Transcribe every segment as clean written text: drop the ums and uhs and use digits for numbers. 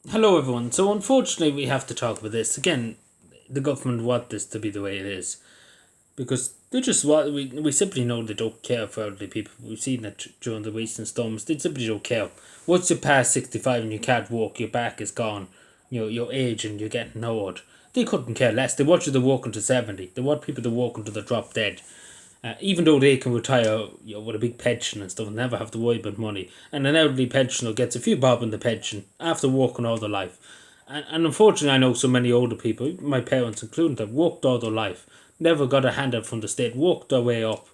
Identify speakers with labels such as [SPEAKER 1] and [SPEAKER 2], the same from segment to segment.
[SPEAKER 1] Hello, everyone. So, unfortunately, we have to talk about this again. The government want this to be the way it is because they just want. We simply know they don't care for elderly people. We've seen that during the recent storms. They simply don't care. Once you pass 65 and you can't walk, your back is gone. Your age and you're getting old. They couldn't care less. They want you to walk until 70. They want people to walk until they drop dead. Even though they can retire with a big pension and stuff and never have to worry about money. And an elderly pensioner gets a few bob in the pension after working all their life. And unfortunately, I know so many older people, my parents included, that worked all their life, never got a handout from the state, worked their way up,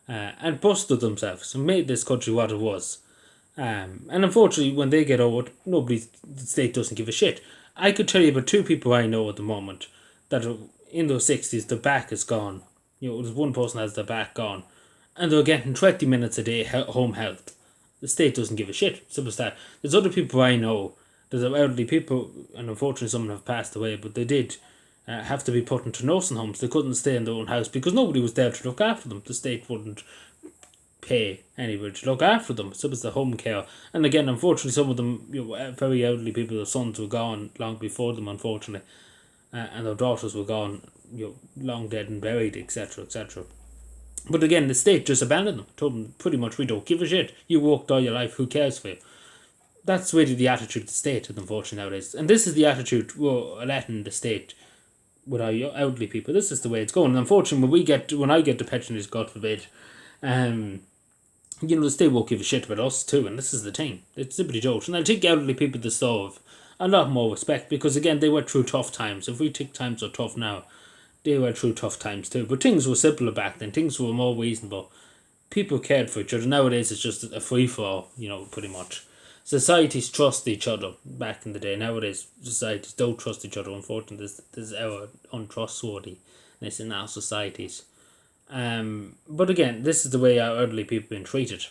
[SPEAKER 1] and busted themselves and made this country what it was. And unfortunately, when they get old, the state doesn't give a shit. I could tell you about two people I know at the moment that are in their 60s, their back is gone. There's one person has their back gone, and they're getting 20 minutes a day home help. The state doesn't give a shit. Simple as that. There's other people I know, there's elderly people, and unfortunately some have passed away, but they did have to be put into nursing homes. They couldn't stay in their own house because nobody was there to look after them. The state wouldn't pay anybody to look after them. So it's the home care. And again, unfortunately, some of them, very elderly people, their sons were gone long before them, unfortunately, and their daughters were gone, long dead and buried, etc., etc. But again, the state just abandoned them. Told them pretty much, we don't give a shit. You worked all your life. Who cares for you? That's really the attitude of the state, unfortunately, nowadays. And this is the attitude we're letting the state with our elderly people. This is the way it's going. And unfortunately, when I get the pensioners, God forbid, um, the state won't give a shit about us too. And this is the thing. It's simply jokes. And I take elderly people to serve a lot more respect because again, they went through tough times. If we think times are tough now, they went through tough times too. But things were simpler back then. Things were more reasonable. People cared for each other. Nowadays, it's just a free for all. Pretty much. Societies trust each other back in the day. Nowadays, societies don't trust each other. Unfortunately, there's our untrustworthiness in our societies. But again, this is the way our elderly people have been treated.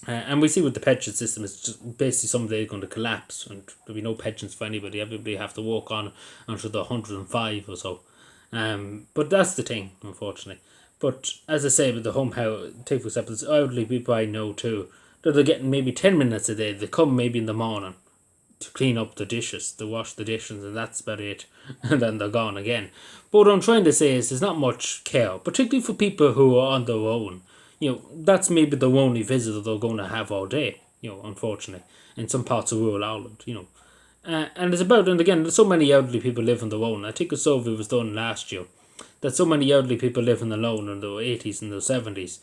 [SPEAKER 1] And we see with the pension system, it's just basically someday going to collapse and there'll be no pensions for anybody. Everybody have to walk on until they're 105 or so. But that's the thing, unfortunately. But as I say, with the home house, take for example, there's elderly people I know too, that they're getting maybe 10 minutes a day. They come maybe in the morning to clean up the dishes, to wash the dishes, and that's about it. And then they're gone again. But what I'm trying to say is there's not much care, particularly for people who are on their own. That's maybe the only visitor they're going to have all day, unfortunately, in some parts of rural Ireland. And it's about, and again, so many elderly people live on their own. I think a survey was done last year that so many elderly people living alone in their 80s and their 70s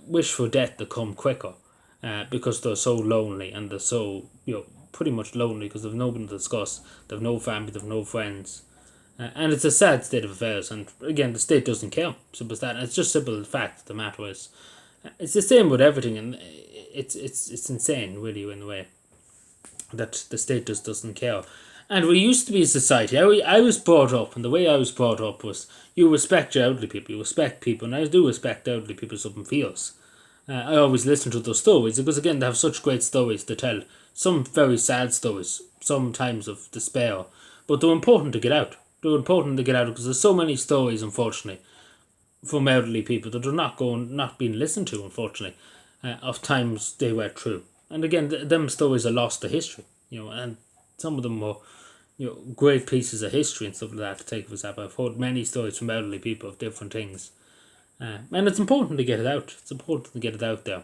[SPEAKER 1] wish for death to come quicker because they're so lonely and they're so, pretty much lonely because they've nobody to discuss, they've no family, they've no friends. And it's a sad state of affairs, and again, the state doesn't care. Simple as that. And it's just simple fact. The matter is, it's the same with everything, and it's insane, really, in a way that the state just doesn't care. And we used to be a society. I was brought up, and the way I was brought up was you respect your elderly people, you respect people, and I do respect elderly people. Something feels. I always listen to those stories because again they have such great stories to tell. Some very sad stories, some times of despair, but they're important to get out. They're important to get out because there's so many stories, unfortunately, from elderly people that are not being listened to, unfortunately, of times they were through. And again, them stories are lost to history, and some of them were, great pieces of history and stuff like that. To take for example, I've heard many stories from elderly people of different things, and it's important to get it out. It's important to get it out there.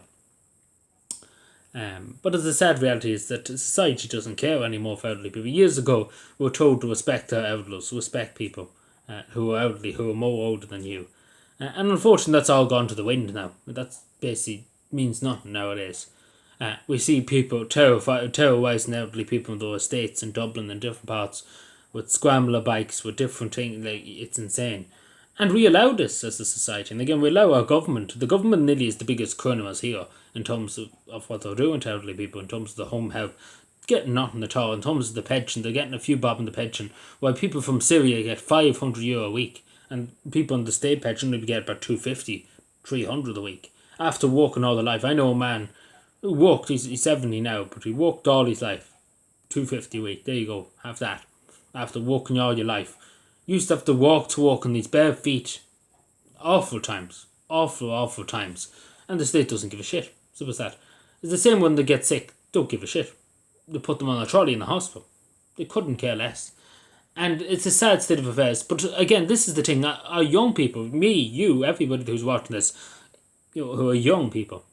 [SPEAKER 1] But the sad reality is that society doesn't care anymore for elderly people. Years ago, we were told to respect our elders, respect people who are elderly, who are more older than you. And unfortunately, that's all gone to the wind now. That basically means nothing nowadays. We see people terrorising elderly people in their estates in Dublin and different parts with scrambler bikes, with different things. Like, it's insane. And we allow this as a society. And again, we allow our government. The government nearly is the biggest criminals here in terms of what they're doing to elderly people, in terms of the home help. Getting nothing at all. In terms of the pension, they're getting a few bob in the pension, while people from Syria get €500 a week. And people on the state pension maybe get about 250, 300 a week. After working all their life. I know a man who worked, he's 70 now, but he worked all his life. 250 a week. There you go. Have that. After working all your life. You used to have to walk to work on these bare feet. Awful times. Awful times. And the state doesn't give a shit. So what's that? It's the same when they get sick. Don't give a shit. they put them on a trolley in the hospital. They couldn't care less. And it's a sad state of affairs. But again, this is the thing. Our young people, me, you, everybody who's watching this, who are young people,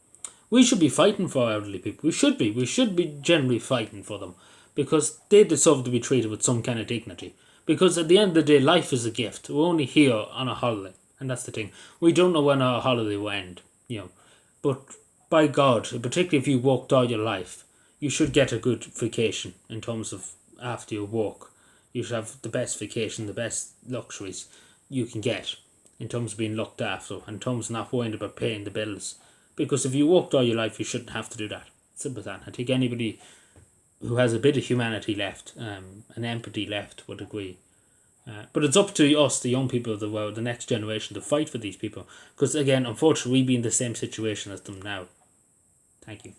[SPEAKER 1] we should be fighting for elderly people. We should be. We should be generally fighting for them because they deserve to be treated with some kind of dignity. Because at the end of the day, life is a gift. We're only here on a holiday. And that's the thing. We don't know when our holiday will end. But by God, particularly if you worked all your life, you should get a good vacation in terms of after your work. You should have the best vacation, the best luxuries you can get in terms of being looked after, in terms of not worrying about paying the bills. Because if you worked all your life, you shouldn't have to do that. Simple as that. I think anybody who has a bit of humanity left, and empathy left, would agree. But it's up to us, the young people of the world, the next generation, to fight for these people. Because again, unfortunately, we be in the same situation as them now. Thank you.